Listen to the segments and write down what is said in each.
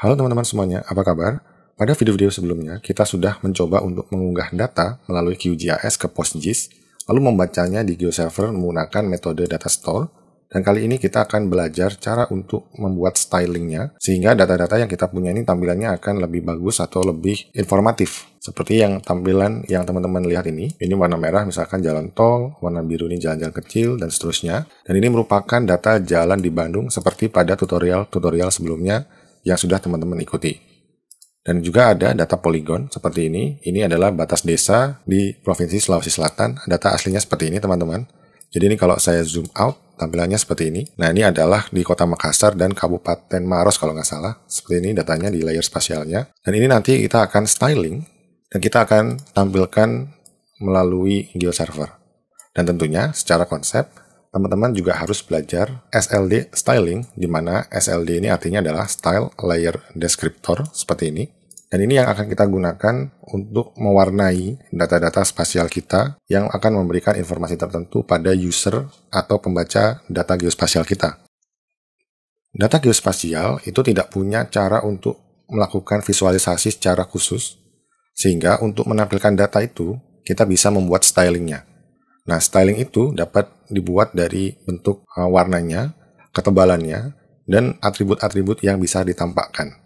Halo teman-teman semuanya, apa kabar? Pada video-video sebelumnya, kita sudah mencoba untuk mengunggah data melalui QGIS ke PostGIS, lalu membacanya di GeoServer menggunakan metode data store, dan kali ini kita akan belajar cara untuk membuat stylingnya, sehingga data-data yang kita punya ini tampilannya akan lebih bagus atau lebih informatif. Seperti yang tampilan yang teman-teman lihat ini warna merah misalkan jalan tol, warna biru ini jalan-jalan kecil, dan seterusnya. Dan ini merupakan data jalan di Bandung seperti pada tutorial-tutorial sebelumnya yang sudah teman-teman ikuti. Dan juga ada data poligon seperti ini. Ini adalah batas desa di Provinsi Sulawesi Selatan. Data aslinya seperti ini teman-teman. Jadi ini kalau saya zoom out, tampilannya seperti ini. Nah ini adalah di Kota Makassar dan Kabupaten Maros kalau nggak salah. Seperti ini datanya di layer spasialnya. Dan ini nanti kita akan styling dan kita akan tampilkan melalui GeoServer. Dan tentunya secara konsep, teman-teman juga harus belajar SLD styling, di mana SLD ini artinya adalah Style Layer Descriptor, seperti ini. Dan ini yang akan kita gunakan untuk mewarnai data-data spasial kita yang akan memberikan informasi tertentu pada user atau pembaca data geospasial kita. Data geospasial itu tidak punya cara untuk melakukan visualisasi secara khusus, sehingga untuk menampilkan data itu, kita bisa membuat stylingnya. Nah, styling itu dapat dibuat dari bentuk warnanya, ketebalannya, dan atribut-atribut yang bisa ditampakkan.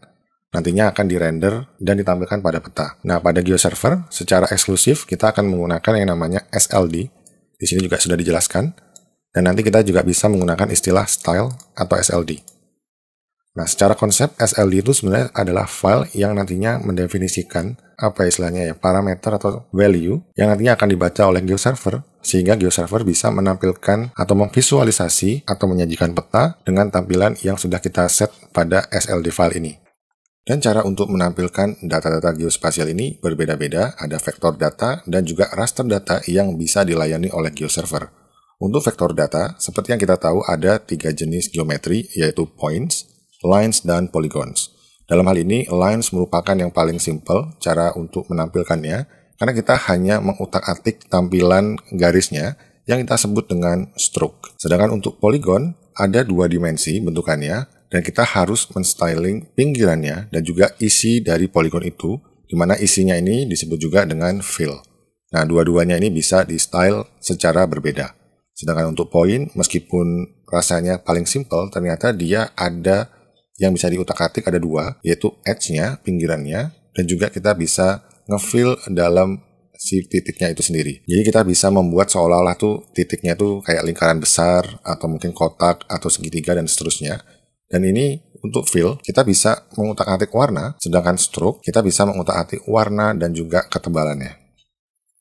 Nantinya akan dirender dan ditampilkan pada peta. Nah, pada GeoServer, secara eksklusif kita akan menggunakan yang namanya SLD. Di sini juga sudah dijelaskan. Dan nanti kita juga bisa menggunakan istilah style atau SLD. Nah, secara konsep SLD itu sebenarnya adalah file yang nantinya mendefinisikan parameter atau value yang nantinya akan dibaca oleh GeoServer, sehingga GeoServer bisa menampilkan atau memvisualisasi atau menyajikan peta dengan tampilan yang sudah kita set pada SLD file ini. Dan cara untuk menampilkan data-data geospasial ini berbeda-beda, ada vektor data dan juga raster data yang bisa dilayani oleh GeoServer. Untuk vektor data, seperti yang kita tahu ada 3 jenis geometri, yaitu points, lines, dan polygons. Dalam hal ini, lines merupakan yang paling simple cara untuk menampilkannya, karena kita hanya mengutak-atik tampilan garisnya yang kita sebut dengan stroke. Sedangkan untuk polygon, ada 2 dimensi bentukannya, dan kita harus menstyling pinggirannya dan juga isi dari polygon itu, di mana isinya ini disebut juga dengan fill. Nah, dua-duanya ini bisa di-style secara berbeda. Sedangkan untuk point, meskipun rasanya paling simple, ternyata dia ada yang bisa diutak-atik, ada 2, yaitu edge-nya, pinggirannya, dan juga kita bisa nge-fill dalam si titiknya itu sendiri. Jadi kita bisa membuat seolah-olah tuh titiknya tuh kayak lingkaran besar, atau mungkin kotak, atau segitiga, dan seterusnya. Dan ini untuk fill, kita bisa mengutak-atik warna, sedangkan stroke, kita bisa mengutak-atik warna dan juga ketebalannya.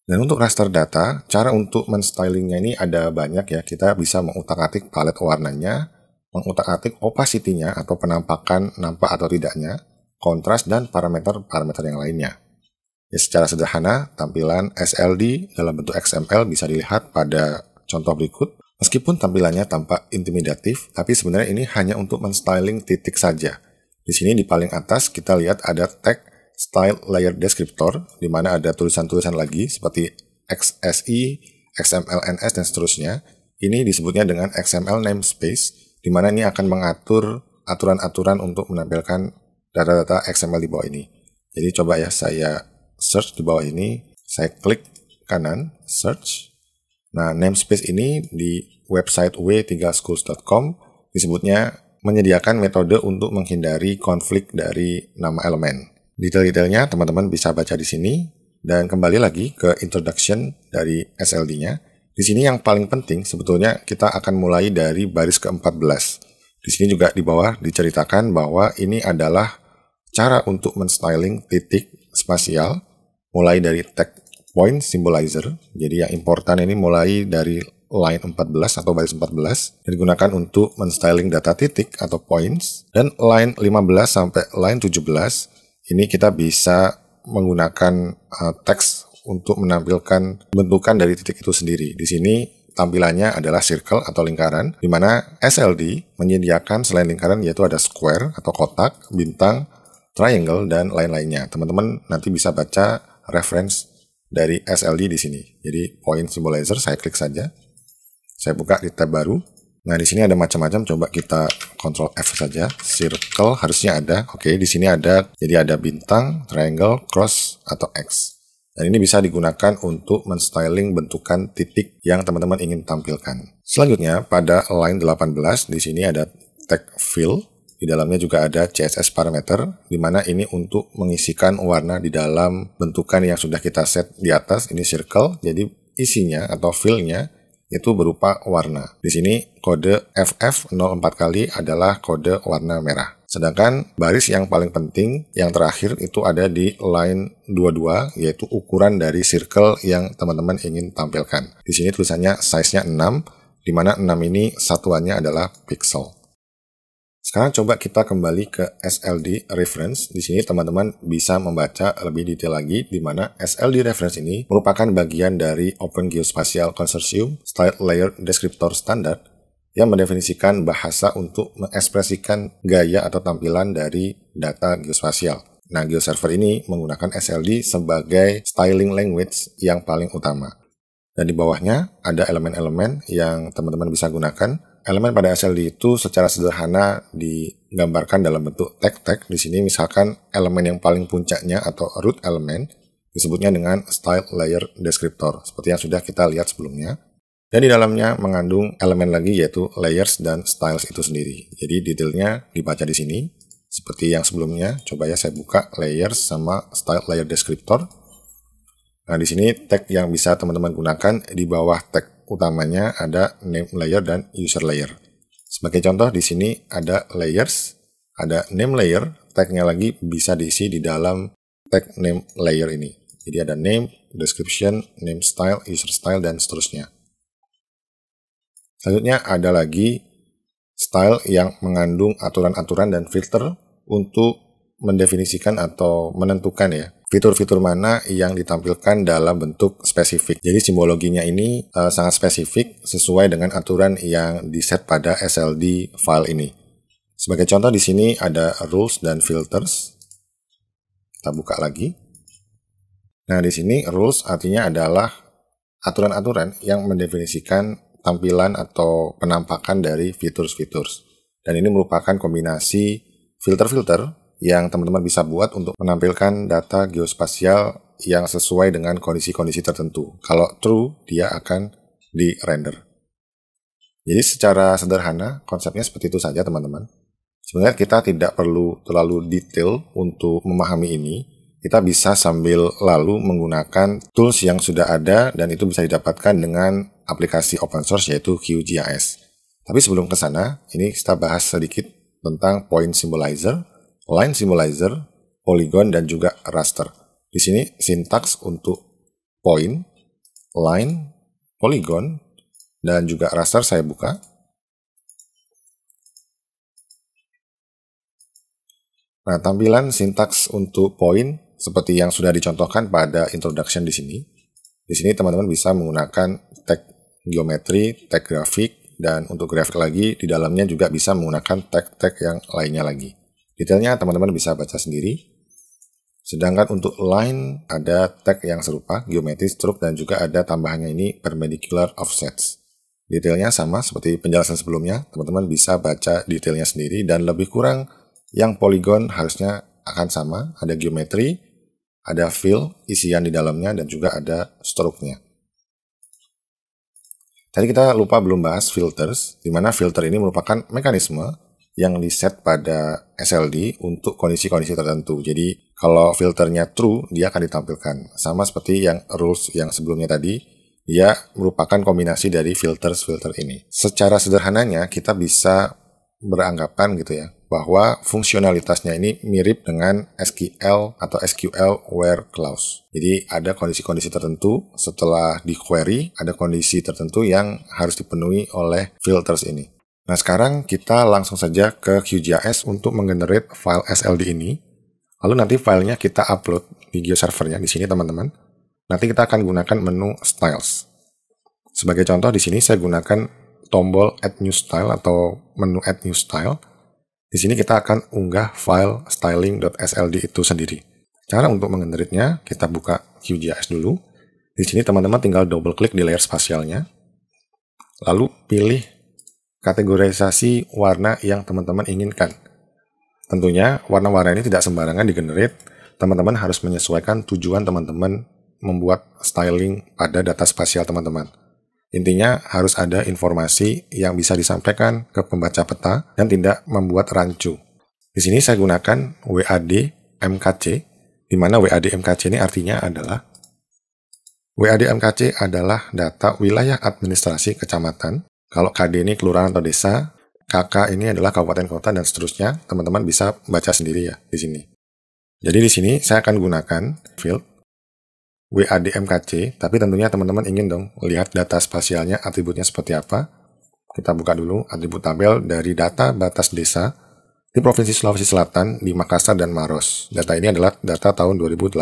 Dan untuk raster data, cara untuk men-stylingnya ini ada banyak ya. Kita bisa mengutak-atik palet warnanya, mengutak-atik opacity-nya atau penampakan nampak atau tidaknya, kontras, dan parameter-parameter yang lainnya. Ya, secara sederhana, tampilan SLD dalam bentuk XML bisa dilihat pada contoh berikut. Meskipun tampilannya tampak intimidatif, tapi sebenarnya ini hanya untuk men-styling titik saja. Di sini di paling atas kita lihat ada tag Style Layer Descriptor, di mana ada tulisan-tulisan lagi seperti XSI, XMLNS, dan seterusnya. Ini disebutnya dengan XML namespace, di mana ini akan mengatur aturan-aturan untuk menampilkan data-data XML di bawah ini. Jadi coba ya, saya search di bawah ini, saya klik kanan, search. Nah, namespace ini di website w3schools.com disebutnya menyediakan metode untuk menghindari konflik dari nama elemen. Detail-detailnya teman-teman bisa baca di sini, dan kembali lagi ke introduction dari SLD-nya. Di sini yang paling penting sebetulnya kita akan mulai dari baris ke-14. Di sini juga di bawah diceritakan bahwa ini adalah cara untuk men-styling titik spasial mulai dari tag point symbolizer. Jadi yang important ini mulai dari line 14 atau baris 14 yang digunakan untuk men-styling data titik atau points, dan line 15 sampai line 17 ini kita bisa menggunakan teks untuk menampilkan bentukan dari titik itu sendiri. Di sini tampilannya adalah circle atau lingkaran, di mana SLD menyediakan selain lingkaran yaitu ada square atau kotak, bintang, triangle, dan lain-lainnya. Teman-teman nanti bisa baca reference dari SLD di sini. Jadi point symbolizer saya klik saja. Saya buka di tab baru. Nah, di sini ada macam-macam, coba kita Ctrl F saja. Circle harusnya ada. Oke, di sini ada, jadi ada bintang, triangle, cross, atau X. Dan ini bisa digunakan untuk menstyling bentukan titik yang teman-teman ingin tampilkan. Selanjutnya, pada line 18, di sini ada tag fill. Di dalamnya juga ada CSS parameter, di mana ini untuk mengisikan warna di dalam bentukan yang sudah kita set di atas. Ini circle, jadi isinya atau fill-nya itu berupa warna. Di sini kode FF04 kali adalah kode warna merah. Sedangkan baris yang paling penting yang terakhir itu ada di line 22, yaitu ukuran dari circle yang teman-teman ingin tampilkan. Di sini tulisannya size-nya 6, di mana 6 ini satuannya adalah pixel. Sekarang coba kita kembali ke SLD reference. Di sini teman-teman bisa membaca lebih detail lagi, di mana SLD reference ini merupakan bagian dari Open Geospatial Consortium Style Layer Descriptor Standard yang mendefinisikan bahasa untuk mengekspresikan gaya atau tampilan dari data geospasial. Nah, GeoServer ini menggunakan SLD sebagai styling language yang paling utama. Dan di bawahnya ada elemen-elemen yang teman-teman bisa gunakan. Elemen pada SLD itu secara sederhana digambarkan dalam bentuk tag-tag. Di sini misalkan elemen yang paling puncaknya atau root element disebutnya dengan style layer descriptor, seperti yang sudah kita lihat sebelumnya. Dan di dalamnya mengandung elemen lagi yaitu layers dan styles itu sendiri. Jadi detailnya dibaca di sini. Seperti yang sebelumnya, coba ya saya buka layers sama style layer descriptor. Nah, di sini tag yang bisa teman-teman gunakan di bawah tag utamanya ada name layer dan user layer. Sebagai contoh di sini ada layers, ada name layer, tagnya lagi bisa diisi di dalam tag name layer ini. Jadi ada name, description, name style, user style, dan seterusnya. Selanjutnya ada lagi style yang mengandung aturan-aturan dan filter untuk mendefinisikan atau menentukan ya fitur-fitur mana yang ditampilkan dalam bentuk spesifik. Jadi simbologinya ini sangat spesifik sesuai dengan aturan yang diset pada SLD file ini. Sebagai contoh di sini ada rules dan filters. Kita buka lagi. Nah, di sini rules artinya adalah aturan-aturan yang mendefinisikan tampilan atau penampakan dari fitur-fitur. Dan ini merupakan kombinasi filter-filter yang teman-teman bisa buat untuk menampilkan data geospasial yang sesuai dengan kondisi-kondisi tertentu. Kalau true, dia akan di-render. Jadi secara sederhana, konsepnya seperti itu saja teman-teman. Sebenarnya kita tidak perlu terlalu detail untuk memahami ini. Kita bisa sambil lalu menggunakan tools yang sudah ada dan itu bisa didapatkan dengan aplikasi open source yaitu QGIS. Tapi sebelum ke sana, ini kita bahas sedikit tentang point symbolizer, line symbolizer, polygon, dan juga raster. Di sini sintaks untuk point, line, polygon, dan juga raster saya buka. Nah, tampilan sintaks untuk point seperti yang sudah dicontohkan pada introduction di sini. Di sini teman-teman bisa menggunakan tag geometri, tag grafik, dan untuk grafik lagi di dalamnya juga bisa menggunakan tag-tag yang lainnya lagi. Detailnya teman-teman bisa baca sendiri. Sedangkan untuk line ada tag yang serupa, geometri, stroke, dan juga ada tambahannya ini perpendicular offsets. Detailnya sama seperti penjelasan sebelumnya, teman-teman bisa baca detailnya sendiri dan lebih kurang yang polygon harusnya akan sama, ada geometri, ada fill, isian di dalamnya, dan juga ada stroke-nya. Tadi kita lupa belum bahas filters, di mana filter ini merupakan mekanisme yang diset pada SLD untuk kondisi-kondisi tertentu. Jadi kalau filternya true, dia akan ditampilkan. Sama seperti yang rules yang sebelumnya tadi, dia merupakan kombinasi dari filter ini. Secara sederhananya kita bisa beranggapan gitu ya, bahwa fungsionalitasnya ini mirip dengan SQL atau SQL where clause. Jadi ada kondisi-kondisi tertentu setelah di query, ada kondisi tertentu yang harus dipenuhi oleh filters ini. Nah, sekarang kita langsung saja ke QGIS untuk menggenerate file SLD ini. Lalu nanti filenya kita upload di GeoServernya di sini teman-teman. Nanti kita akan gunakan menu Styles. Sebagai contoh di sini saya gunakan tombol Add New Style atau menu Add New Style. Di sini kita akan unggah file styling.sld itu sendiri. Cara untuk menggenerate-nya, kita buka QGIS dulu. Di sini teman-teman tinggal double klik di layer spasialnya. Lalu pilih kategorisasi warna yang teman-teman inginkan. Tentunya warna-warna ini tidak sembarangan di-generate, teman-teman harus menyesuaikan tujuan teman-teman membuat styling pada data spasial teman-teman. Intinya harus ada informasi yang bisa disampaikan ke pembaca peta dan tidak membuat rancu. Di sini saya gunakan WAD MKC, di mana WAD MKC ini artinya adalah WAD MKC adalah data wilayah administrasi kecamatan. Kalau KD ini kelurahan atau desa, KK ini adalah kabupaten kota dan seterusnya. Teman-teman bisa baca sendiri ya di sini. Jadi di sini saya akan gunakan field WAD MKC, tapi tentunya teman-teman ingin dong lihat data spasialnya, atributnya seperti apa. Kita buka dulu atribut tabel dari data batas desa di Provinsi Sulawesi Selatan di Makassar dan Maros. Data ini adalah data tahun 2018.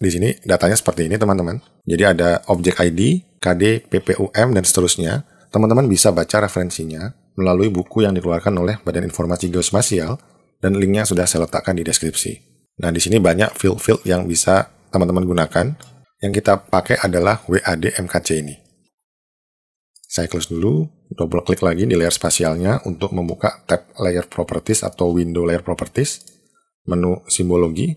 Di sini datanya seperti ini teman-teman. Jadi ada objek ID, KD, PPUM, dan seterusnya. Teman-teman bisa baca referensinya melalui buku yang dikeluarkan oleh Badan Informasi Geospasial dan linknya sudah saya letakkan di deskripsi. Nah, di sini banyak field-field yang bisa teman-teman gunakan. Yang kita pakai adalah WAD MKC ini. Saya close dulu, double klik lagi di layer spasialnya untuk membuka tab Layer Properties atau Window Layer Properties, menu simbologi.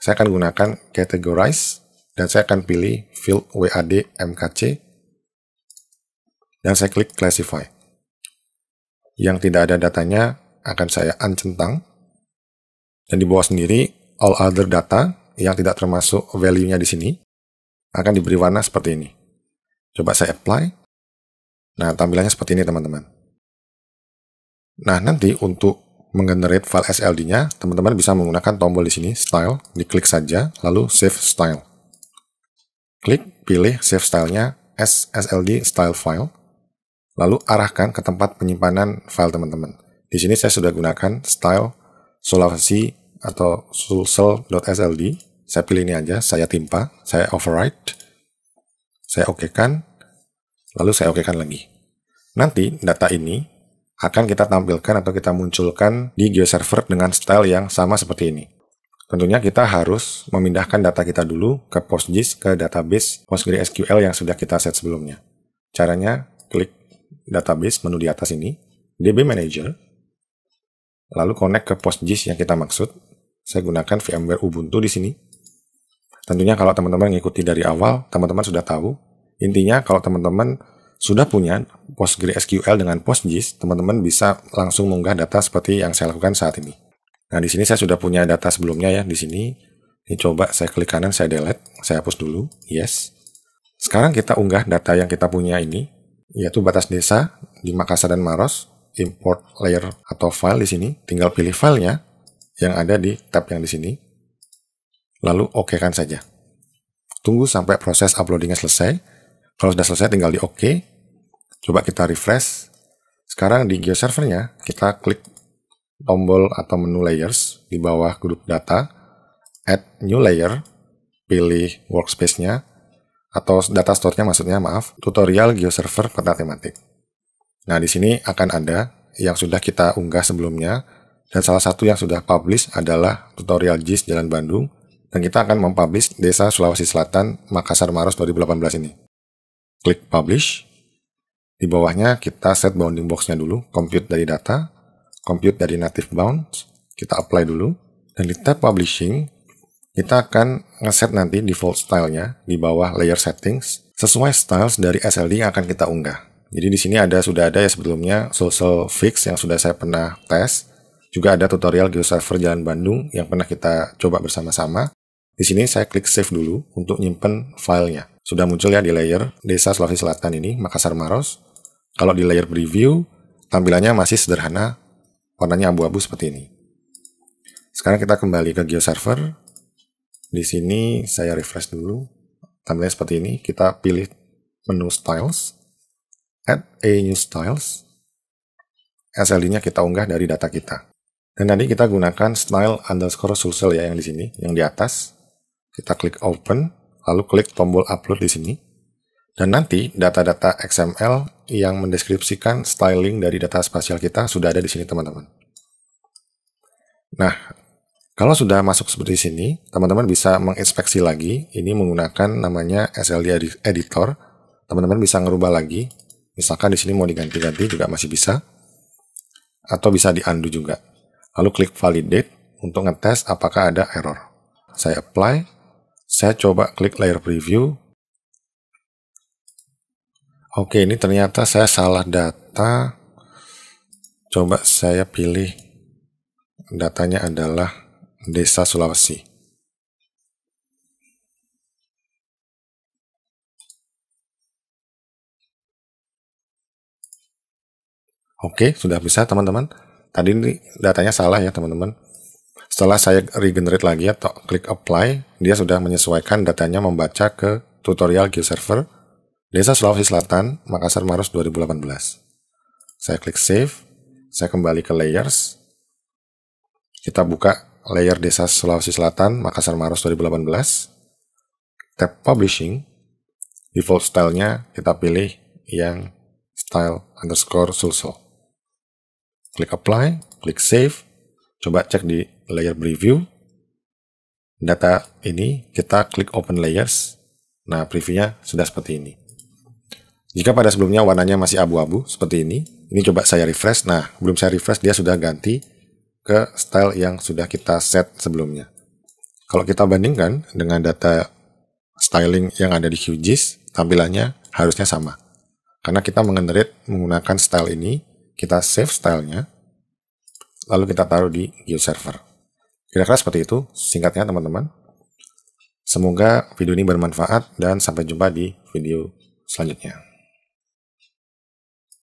Saya akan gunakan Categorize, dan saya akan pilih field WAD MKC, dan saya klik Classify. Yang tidak ada datanya akan saya uncentang, dan di bawah sendiri All Other Data yang tidak termasuk value-nya di sini akan diberi warna seperti ini. Coba saya apply. Nah, tampilannya seperti ini teman-teman. Nah, nanti untuk menggenerate file SLD-nya, teman-teman bisa menggunakan tombol di sini, Style, diklik saja, lalu Save Style. Klik, pilih Save Style-nya as SLD Style File, lalu arahkan ke tempat penyimpanan file teman-teman. Di sini saya sudah gunakan Style Sulawesi atau sulsel.sld. Saya pilih ini aja, saya timpa, saya override, saya okekan, lalu saya okekan lagi. Nanti data ini akan kita tampilkan atau kita munculkan di GeoServer dengan style yang sama seperti ini. Tentunya kita harus memindahkan data kita dulu ke PostGIS ke database PostgreSQL yang sudah kita set sebelumnya. Caranya klik database menu di atas ini, DB Manager, lalu connect ke PostGIS yang kita maksud. Saya gunakan VMware Ubuntu di sini. Tentunya kalau teman-teman mengikuti dari awal, teman-teman sudah tahu. Intinya kalau teman-teman sudah punya PostgreSQL dengan PostGIS, teman-teman bisa langsung mengunggah data seperti yang saya lakukan saat ini. Nah, di sini saya sudah punya data sebelumnya ya, di sini. Ini coba saya klik kanan, saya delete, saya hapus dulu, yes. Sekarang kita unggah data yang kita punya ini, yaitu batas desa di Makassar dan Maros, import layer atau file di sini, tinggal pilih filenya yang ada di tab yang di sini. Lalu okekan saja. Tunggu sampai proses uploadingnya selesai. Kalau sudah selesai tinggal di OK. Coba kita refresh. Sekarang di GeoServer-nya kita klik tombol atau menu layers di bawah grup data, add new layer, pilih workspace-nya atau data store-nya maksudnya, maaf, tutorial GeoServer peta tematik. Nah, di sini akan ada yang sudah kita unggah sebelumnya dan salah satu yang sudah publish adalah tutorial GIS Jalan Bandung. Dan kita akan mempublish Desa Sulawesi Selatan, Makassar Maros 2018 ini. Klik Publish. Di bawahnya kita set bounding box-nya dulu, compute dari data, compute dari native bounds, kita apply dulu. Dan di tab Publishing, kita akan ngeset nanti default style-nya di bawah layer settings, sesuai styles dari SLD yang akan kita unggah. Jadi di sini sudah ada ya sebelumnya social fix yang sudah saya pernah tes. Juga ada tutorial GeoServer Jalan Bandung yang pernah kita coba bersama-sama. Di sini saya klik save dulu untuk nyimpen filenya. Sudah muncul ya di layer Desa Sulawesi Selatan ini, Makassar Maros. Kalau di layer preview, tampilannya masih sederhana, warnanya abu-abu seperti ini. Sekarang kita kembali ke GeoServer. Di sini saya refresh dulu. Tampilannya seperti ini. Kita pilih menu Styles, add a new styles. SLD-nya kita unggah dari data kita. Dan tadi kita gunakan style_sulsel ya yang di sini, yang di atas. Kita klik open, lalu klik tombol upload di sini. Dan nanti data-data XML yang mendeskripsikan styling dari data spasial kita sudah ada di sini teman-teman. Nah, kalau sudah masuk seperti sini, teman-teman bisa menginspeksi lagi. Ini menggunakan namanya SLD Editor. Teman-teman bisa ngerubah lagi. Misalkan di sini mau diganti-ganti juga masih bisa. atau bisa di undo juga. Lalu klik validate untuk ngetes apakah ada error. Saya apply, saya coba klik layer preview. Oke, ini ternyata saya salah data. Coba saya pilih datanya adalah Desa Sulawesi. Oke, sudah bisa teman-teman. Tadi ini datanya salah ya teman-teman. Setelah saya regenerate lagi atau klik apply, dia sudah menyesuaikan datanya membaca ke tutorial GeoServer Desa Sulawesi Selatan, Makassar Maros 2018. Saya klik save, saya kembali ke layers. Kita buka layer Desa Sulawesi Selatan, Makassar Maros 2018. Tab Publishing, default stylenya kita pilih yang style_Sulsel. Klik apply, klik save, coba cek di layer preview. Data ini kita klik open layers. Nah, previewnya sudah seperti ini. Jika pada sebelumnya warnanya masih abu-abu seperti ini coba saya refresh. Nah, belum saya refresh dia sudah ganti ke style yang sudah kita set sebelumnya. Kalau kita bandingkan dengan data styling yang ada di QGIS, tampilannya harusnya sama. Karena kita mengenerate menggunakan style ini, kita save stylenya, lalu kita taruh di GeoServer. Kira-kira seperti itu singkatnya teman-teman. Semoga video ini bermanfaat dan sampai jumpa di video selanjutnya.